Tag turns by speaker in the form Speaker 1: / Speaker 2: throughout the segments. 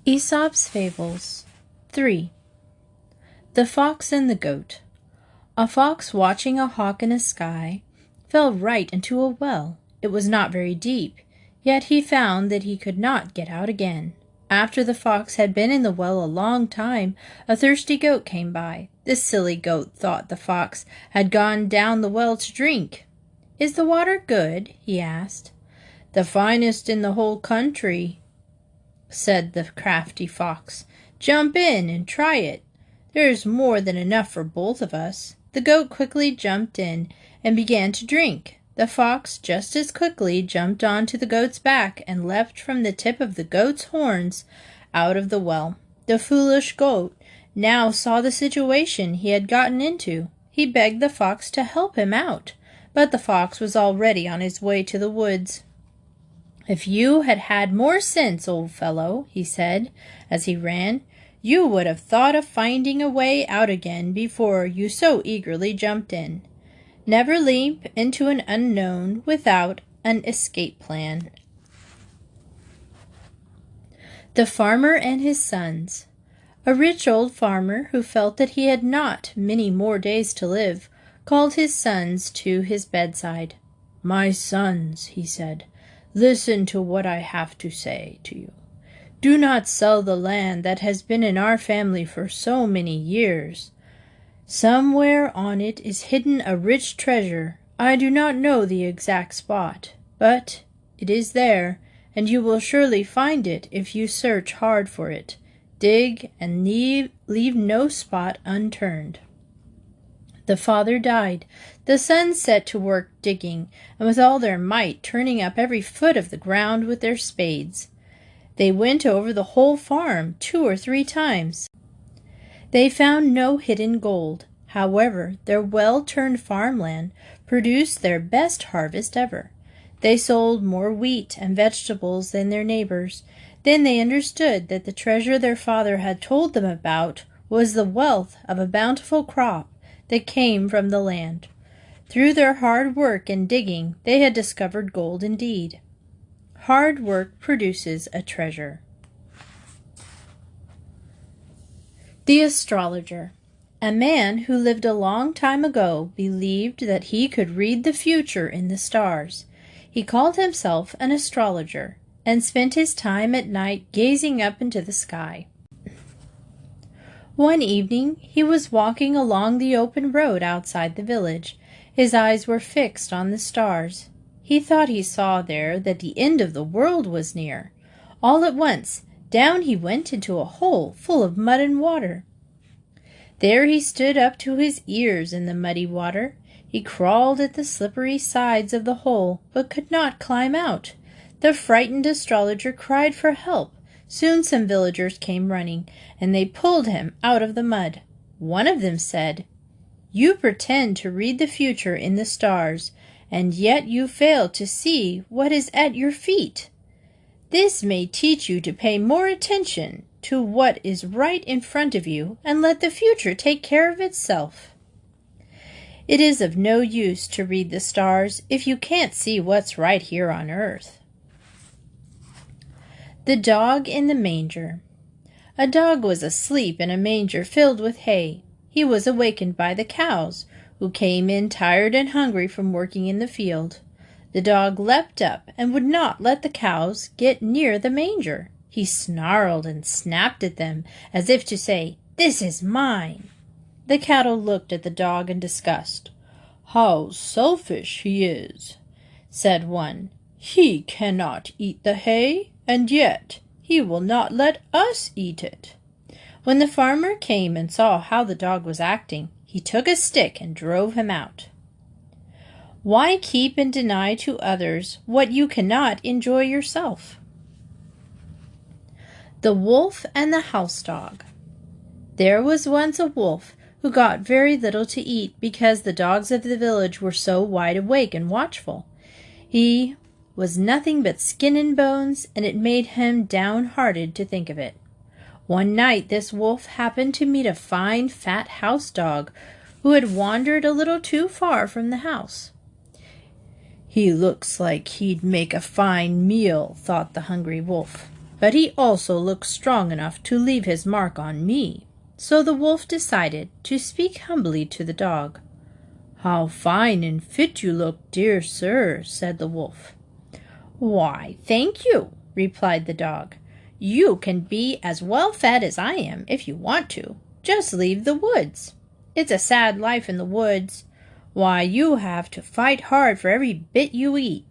Speaker 1: Aesop's Fables 3. The Fox and the Goat. A fox, watching a hawk in the sky, fell right into a well. It was not very deep, yet he found that he could not get out again. After the fox had been in the well a long time, a thirsty goat came by. The silly goat thought the fox had gone down the well to drink. "Is the water good?" he asked. "The finest in the whole country," said the crafty fox. "Jump in and try it. There's more than enough for both of us." The goat quickly jumped in and began to drink. The fox just as quickly jumped onto the goat's back and leapt from the tip of the goat's horns out of the well. The foolish goat now saw the situation he had gotten into. He begged the fox to help him out, but the fox was already on his way to the woods. "If you had had more sense, old fellow," he said as he ran, "you would have thought of finding a way out again before you so eagerly jumped in. Never leap into an unknown without an escape plan." The Farmer and His Sons. A rich old farmer, who felt that he had not many more days to live, called his sons to his bedside. "My sons," he said, "listen to what I have to say to you. Do not sell the land that has been in our family for so many years. Somewhere on it is hidden a rich treasure. I do not know the exact spot, but it is there, and you will surely find it if you search hard for it. Dig and leave no spot unturned." The father died. The sons set to work digging, and with all their might turning up every foot of the ground with their spades. They went over the whole farm 2 or 3 times. They found no hidden gold. However, their well-turned farmland produced their best harvest ever. They sold more wheat and vegetables than their neighbors. Then they understood that the treasure their father had told them about was the wealth of a bountiful crop that came from the land. Through their hard work and digging, they had discovered gold indeed. Hard work produces a treasure. The Astrologer. A man who lived a long time ago believed that he could read the future in the stars. He called himself an astrologer and spent his time at night gazing up into the sky. One evening he was walking along the open road outside the village. His eyes were fixed on the stars. He thought he saw there that the end of the world was near. All at once, down he went into a hole full of mud and water. There he stood up to his ears in the muddy water. He crawled at the slippery sides of the hole, but could not climb out. The frightened astrologer cried for help. Soon some villagers came running, and they pulled him out of the mud. One of them said, "You pretend to read the future in the stars, and yet you fail to see what is at your feet. This may teach you to pay more attention to what is right in front of you and let the future take care of itself. It is of no use to read the stars if you can't see what's right here on earth." The Dog in the Manger. A dog was asleep in a manger filled with hay. He was awakened by the cows, who came in tired and hungry from working in the field. The dog leapt up and would not let the cows get near the manger. He snarled and snapped at them, as if to say, "This is mine." The cattle looked at the dog in disgust. "How selfish he is," said one. "He cannot eat the hay, and yet he will not let us eat it." When the farmer came and saw how the dog was acting, he took a stick and drove him out. Why keep and deny to others what you cannot enjoy yourself? The Wolf and the House Dog. There was once a wolf who got very little to eat because the dogs of the village were so wide awake and watchful. He was nothing but skin and bones, and it made him downhearted to think of it. One night this wolf happened to meet a fine fat house dog who had wandered a little too far from the house. "He looks like he'd make a fine meal," thought the hungry wolf. but he also looks strong enough to leave his mark on me." So the wolf decided to speak humbly to the dog. "How fine and fit you look, dear sir," said the wolf. "Why, thank you," replied the dog. "You can be as well fed as I am if you want to. Just leave the woods. It's a sad life in the woods. Why, you have to fight hard for every bit you eat.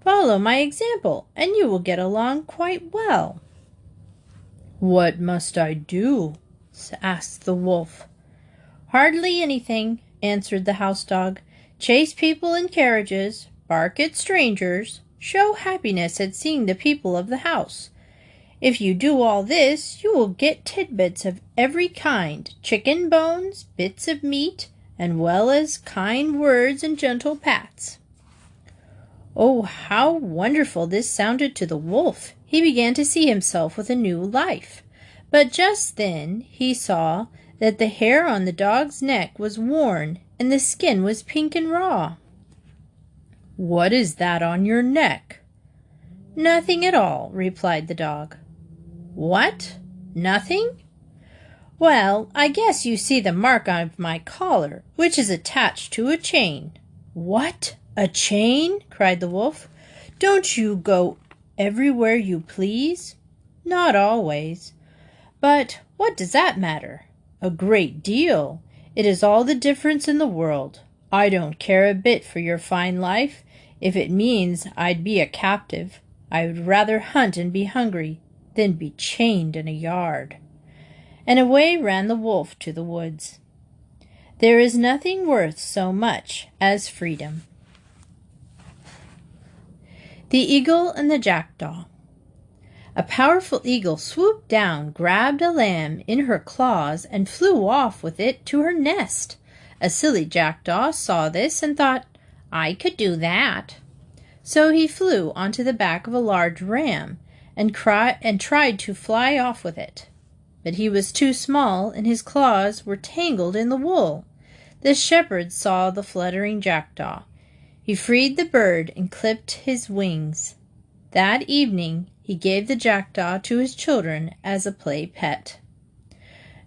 Speaker 1: Follow my example, and you will get along quite well." "What must I do?" asked the wolf. "Hardly anything," answered the house dog. "Chase people in carriages, bark at strangers, show happiness at seeing the people of the house. If you do all this, you will get tidbits of every kind, chicken bones, bits of meat, and well as kind words and gentle pats." Oh, how wonderful this sounded to the wolf! He began to see himself with a new life. But just then he saw that the hair on the dog's neck was worn and the skin was pink and raw. "What is that on your neck?" "Nothing at all," replied the dog. "What? Nothing? Well, I guess you see the mark of my collar, which is attached to a chain." "What? A chain?" cried the wolf. "Don't you go everywhere you please?" "Not always. But what does that matter?" "A great deal. It is all the difference in the world. I don't care a bit for your fine life. If it means I'd be a captive, I would rather hunt and be hungry than be chained in a yard." And away ran the wolf to the woods. There is nothing worth so much as freedom. The Eagle and the Jackdaw. A powerful eagle swooped down, grabbed a lamb in her claws, and flew off with it to her nest. A silly jackdaw saw this and thought, "I could do that." So he flew onto the back of a large ram and tried to fly off with it. But he was too small, and his claws were tangled in the wool. The shepherd saw the fluttering jackdaw. He freed the bird and clipped his wings. That evening he gave the jackdaw to his children as a play pet.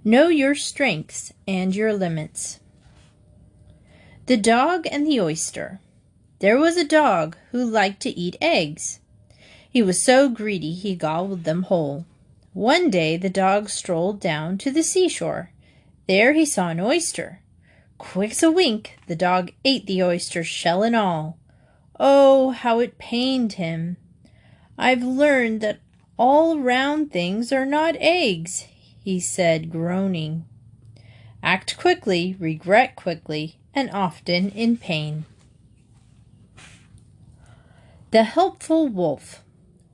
Speaker 1: Know your strengths and your limits. The Dog and the Oyster. There was a dog who liked to eat eggs. He was so greedy he gobbled them whole. One day the dog strolled down to the seashore. There he saw an oyster. Quick as a wink, the dog ate the oyster, shell and all. Oh, how it pained him! "I've learned that all round things are not eggs," he said, groaning. Act quickly, regret quickly, and often in pain. The Helpful Wolf.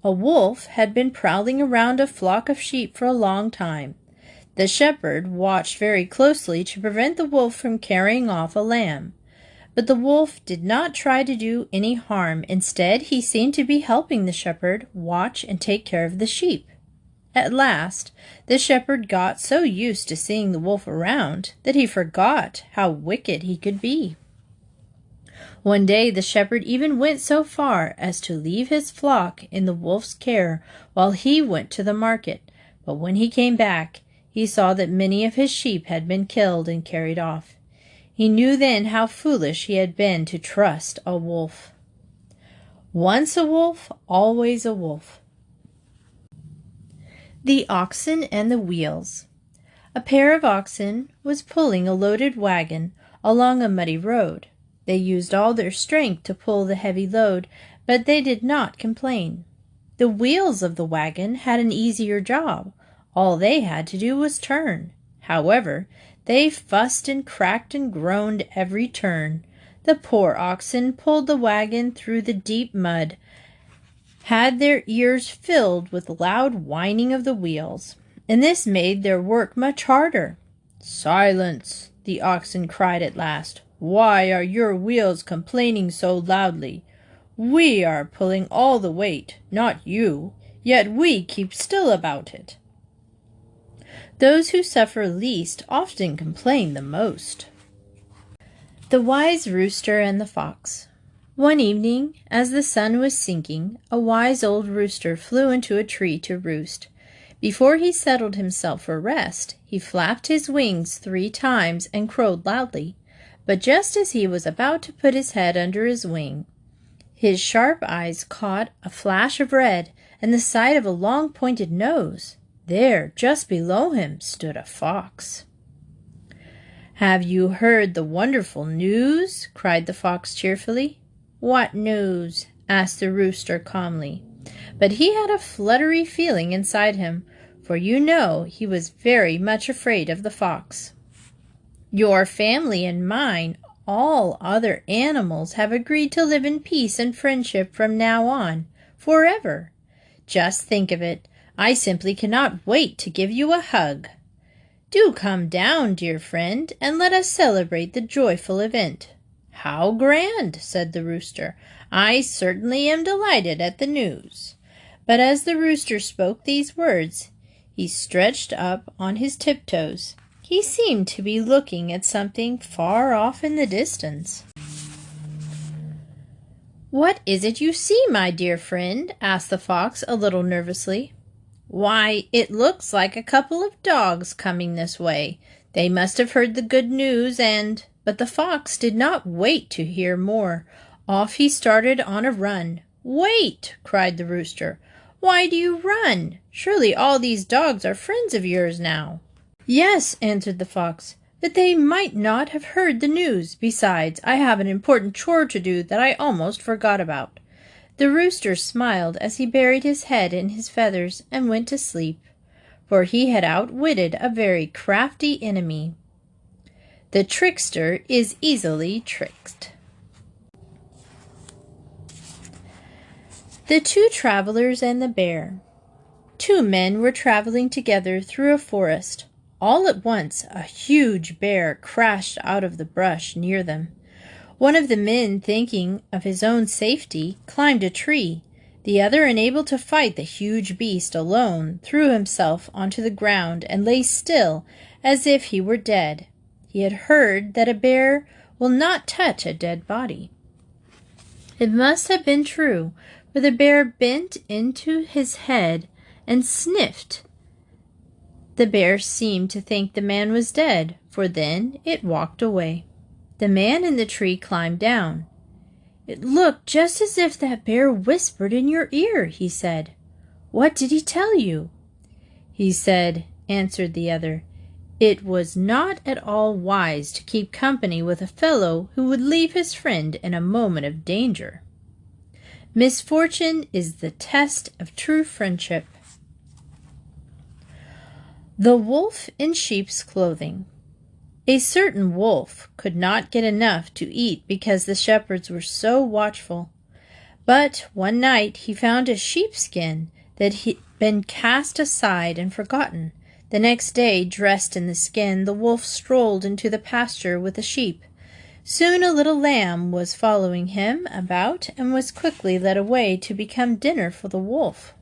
Speaker 1: A wolf had been prowling around a flock of sheep for a long time. The shepherd watched very closely to prevent the wolf from carrying off a lamb. But the wolf did not try to do any harm. Instead, he seemed to be helping the shepherd watch and take care of the sheep. At last, the shepherd got so used to seeing the wolf around that he forgot how wicked he could be. One day the shepherd even went so far as to leave his flock in the wolf's care while he went to the market. But when he came back, he saw that many of his sheep had been killed and carried off. He knew then how foolish he had been to trust a wolf. Once a wolf, always a wolf. The Oxen and the Wheels. A pair of oxen was pulling a loaded wagon along a muddy road. They used all their strength to pull the heavy load, but they did not complain. The wheels of the wagon had an easier job. All they had to do was turn. However, they fussed and cracked and groaned every turn. The poor oxen pulled the wagon through the deep mud, had their ears filled with the loud whining of the wheels, and this made their work much harder. "Silence!" the oxen cried at last. "Why are your wheels complaining so loudly? We are pulling all the weight, not you, yet we keep still about it." Those who suffer least often complain the most. The Wise Rooster and the Fox. One evening, as the sun was sinking, a wise old rooster flew into a tree to roost. Before he settled himself for rest, he flapped his wings 3 times and crowed loudly. But just as he was about to put his head under his wing, his sharp eyes caught a flash of red and the sight of a long pointed nose. There, just below him, stood a fox. "Have you heard the wonderful news?" cried the fox cheerfully. "What news?" asked the rooster calmly. But he had a fluttery feeling inside him, for you know he was very much afraid of the fox. "Your family and mine, all other animals, have agreed to live in peace and friendship from now on, forever. Just think of it. I simply cannot wait to give you a hug. Do come down, dear friend, and let us celebrate the joyful event." "How grand!" said the rooster. "I certainly am delighted at the news." But as the rooster spoke these words, he stretched up on his tiptoes. He seemed to be looking at something far off in the distance. "What is it you see, my dear friend?" asked the fox a little nervously. "Why, it looks like a couple of dogs coming this way. They must have heard the good news and—" But the fox did not wait to hear more. Off he started on a run. "Wait!" cried the rooster. "Why do you run? Surely all these dogs are friends of yours now." "Yes," answered the fox, "but they might not have heard the news. Besides, I have an important chore to do that I almost forgot about." The rooster smiled as he buried his head in his feathers and went to sleep, for he had outwitted a very crafty enemy. The trickster is easily tricked. The Two Travelers and the Bear. 2 men were traveling together through a forest. All at once, a huge bear crashed out of the brush near them. One of the men, thinking of his own safety, climbed a tree. The other, unable to fight the huge beast alone, threw himself onto the ground and lay still as if he were dead. He had heard that a bear will not touch a dead body. It must have been true, for the bear bent into his head and sniffed. The bear seemed to think the man was dead, for then it walked away. The man in the tree climbed down. "It looked just as if that bear whispered in your ear," he said. "What did he tell you?" "He said," answered the other, "it was not at all wise to keep company with a fellow who would leave his friend in a moment of danger. Misfortune is the test of true friendship." The Wolf in Sheep's Clothing. A certain wolf could not get enough to eat because the shepherds were so watchful. But one night he found a sheepskin that had been cast aside and forgotten. The next day, dressed in the skin, the wolf strolled into the pasture with the sheep. Soon a little lamb was following him about and was quickly led away to become dinner for the wolf.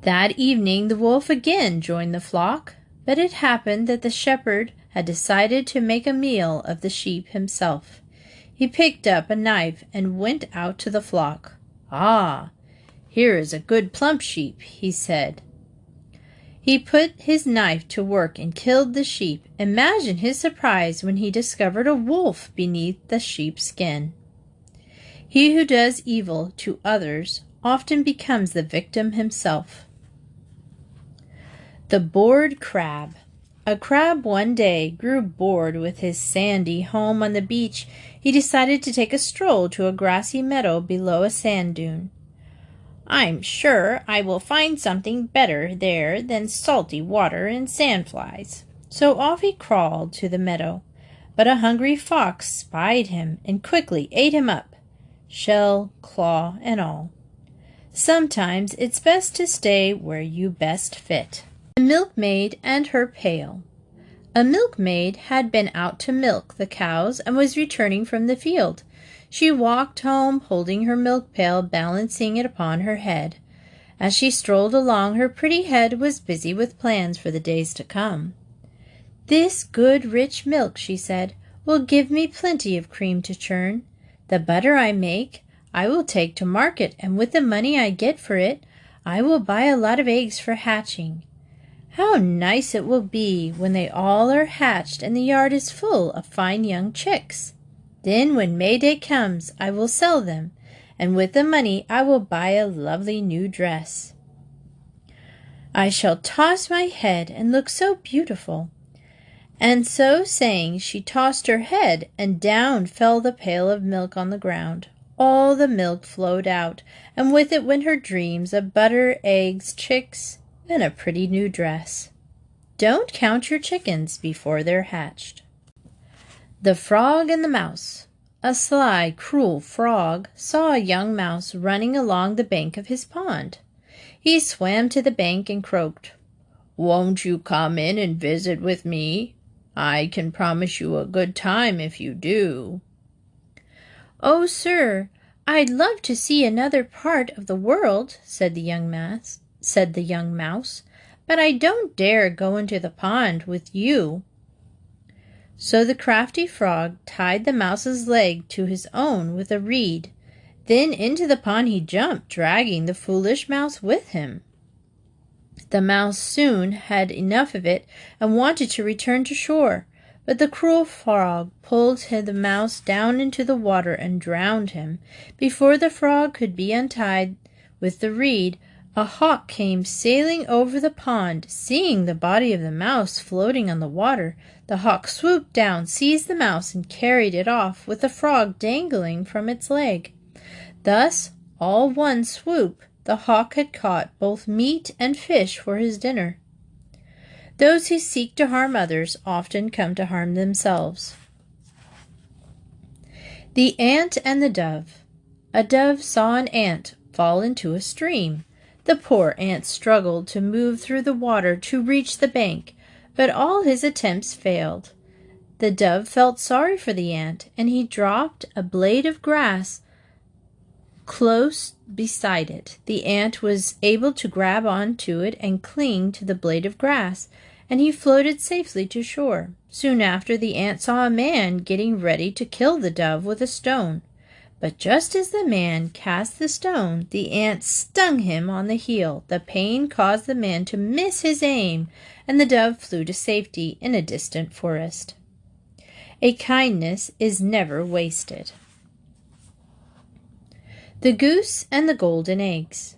Speaker 1: That evening the wolf again joined the flock, but it happened that the shepherd had decided to make a meal of the sheep himself. He picked up a knife and went out to the flock. "Ah, here is a good plump sheep," he said. He put his knife to work and killed the sheep. Imagine his surprise when he discovered a wolf beneath the sheepskin. He who does evil to others often becomes the victim himself. The Bored Crab. A crab one day grew bored with his sandy home on the beach. He decided to take a stroll to a grassy meadow below a sand dune. "I'm sure I will find something better there than salty water and sandflies." So off he crawled to the meadow. But a hungry fox spied him and quickly ate him up, shell, claw, and all. Sometimes it's best to stay where you best fit. The Milkmaid and her pail. A milkmaid had been out to milk the cows and was returning from the field. She walked home holding her milk pail, balancing it upon her head. As she strolled along, her pretty head was busy with plans for the days to come. "This good rich milk," she said, "will give me plenty of cream to churn. The butter I make, I will take to market, and with the money I get for it, I will buy a lot of eggs for hatching. How nice it will be when they all are hatched and the yard is full of fine young chicks. Then when May Day comes, I will sell them, and with the money I will buy a lovely new dress. I shall toss my head and look so beautiful." And so saying, she tossed her head, and down fell the pail of milk on the ground. All the milk flowed out, and with it went her dreams of butter, eggs, chicks, and a pretty new dress. Don't count your chickens before they're hatched. The Frog and the Mouse. A sly, cruel frog saw a young mouse running along the bank of his pond. He swam to the bank and croaked, "Won't you come in and visit with me? I can promise you a good time if you do." "Oh, sir, I'd love to see another part of the world," said the young mouse, "but I don't dare go into the pond with you." So the crafty frog tied the mouse's leg to his own with a reed. Then into the pond he jumped, dragging the foolish mouse with him. The mouse soon had enough of it and wanted to return to shore, but the cruel frog pulled the mouse down into the water and drowned him. Before the frog could be untied with the reed, a hawk came sailing over the pond. Seeing the body of the mouse floating on the water, the hawk swooped down, seized the mouse, and carried it off with the frog dangling from its leg. Thus, all one swoop, the hawk had caught both meat and fish for his dinner. Those who seek to harm others often come to harm themselves. The Ant and the Dove. A dove saw an ant fall into a stream. The poor ant struggled to move through the water to reach the bank, but all his attempts failed. The dove felt sorry for the ant, and he dropped a blade of grass close beside it. The ant was able to grab onto it and cling to the blade of grass, and he floated safely to shore. Soon after, the ant saw a man getting ready to kill the dove with a stone. But just as the man cast the stone, the ant stung him on the heel. The pain caused the man to miss his aim, and the dove flew to safety in a distant forest. A kindness is never wasted. The Goose and the Golden Eggs.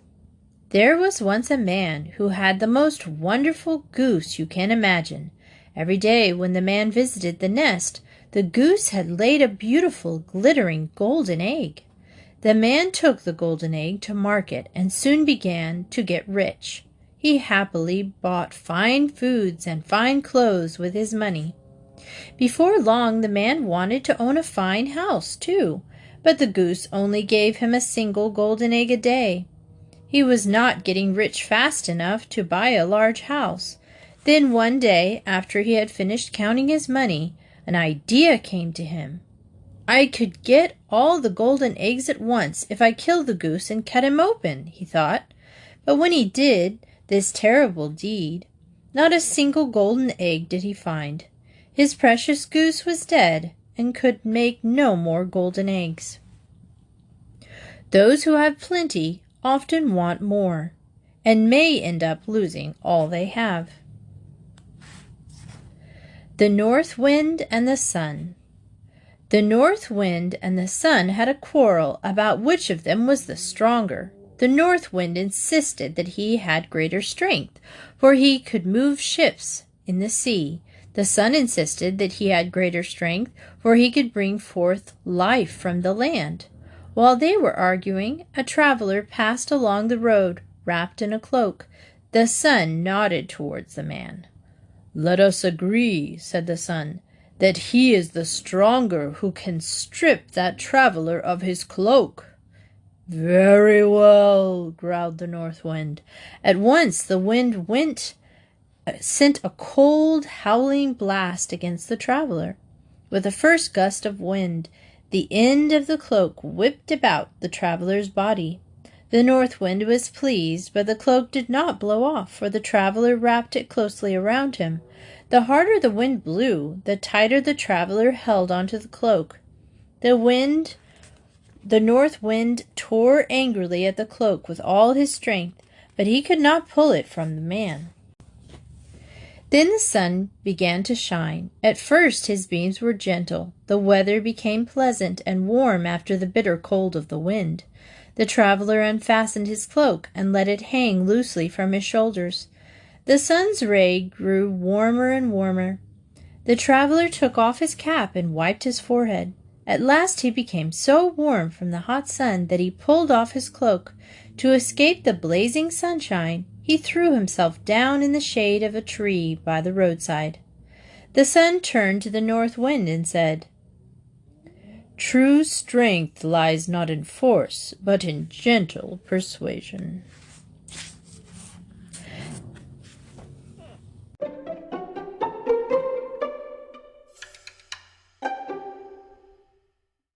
Speaker 1: There was once a man who had the most wonderful goose you can imagine. Every day when the man visited the nest, the goose had laid a beautiful, glittering golden egg. The man took the golden egg to market and soon began to get rich. He happily bought fine foods and fine clothes with his money. Before long, the man wanted to own a fine house, too, but the goose only gave him a single golden egg a day. He was not getting rich fast enough to buy a large house. Then one day, after he had finished counting his money, an idea came to him. "I could get all the golden eggs at once if I killed the goose and cut him open," he thought. But when he did this terrible deed, not a single golden egg did he find. His precious goose was dead and could make no more golden eggs. Those who have plenty often want more, and may end up losing all they have. The North Wind and the Sun. The North Wind and the Sun had a quarrel about which of them was the stronger. The North Wind insisted that he had greater strength, for he could move ships in the sea. The Sun insisted that he had greater strength, for he could bring forth life from the land. While they were arguing, a traveler passed along the road, wrapped in a cloak. The Sun nodded towards the man. "Let us agree," said the Sun, "that he is the stronger who can strip that traveler of his cloak." "Very well," growled the North Wind. At once the wind sent a cold, howling blast against the traveler. With the first gust of wind, the end of the cloak whipped about the traveler's body. The North Wind was pleased, but the cloak did not blow off, for the traveler wrapped it closely around him. The harder the wind blew, the tighter the traveler held onto the cloak. The wind The north wind tore angrily at the cloak with all his strength, but he could not pull it from the man. Then the sun began to shine. At first his beams were gentle. The weather became pleasant and warm after the bitter cold of the wind. The traveler unfastened his cloak and let it hang loosely from his shoulders. The sun's ray grew warmer and warmer. The traveler took off his cap and wiped his forehead. At last he became so warm from the hot sun that he pulled off his cloak. To escape the blazing sunshine, he threw himself down in the shade of a tree by the roadside. The sun turned to the north wind and said, "True strength lies not in force, but in gentle persuasion."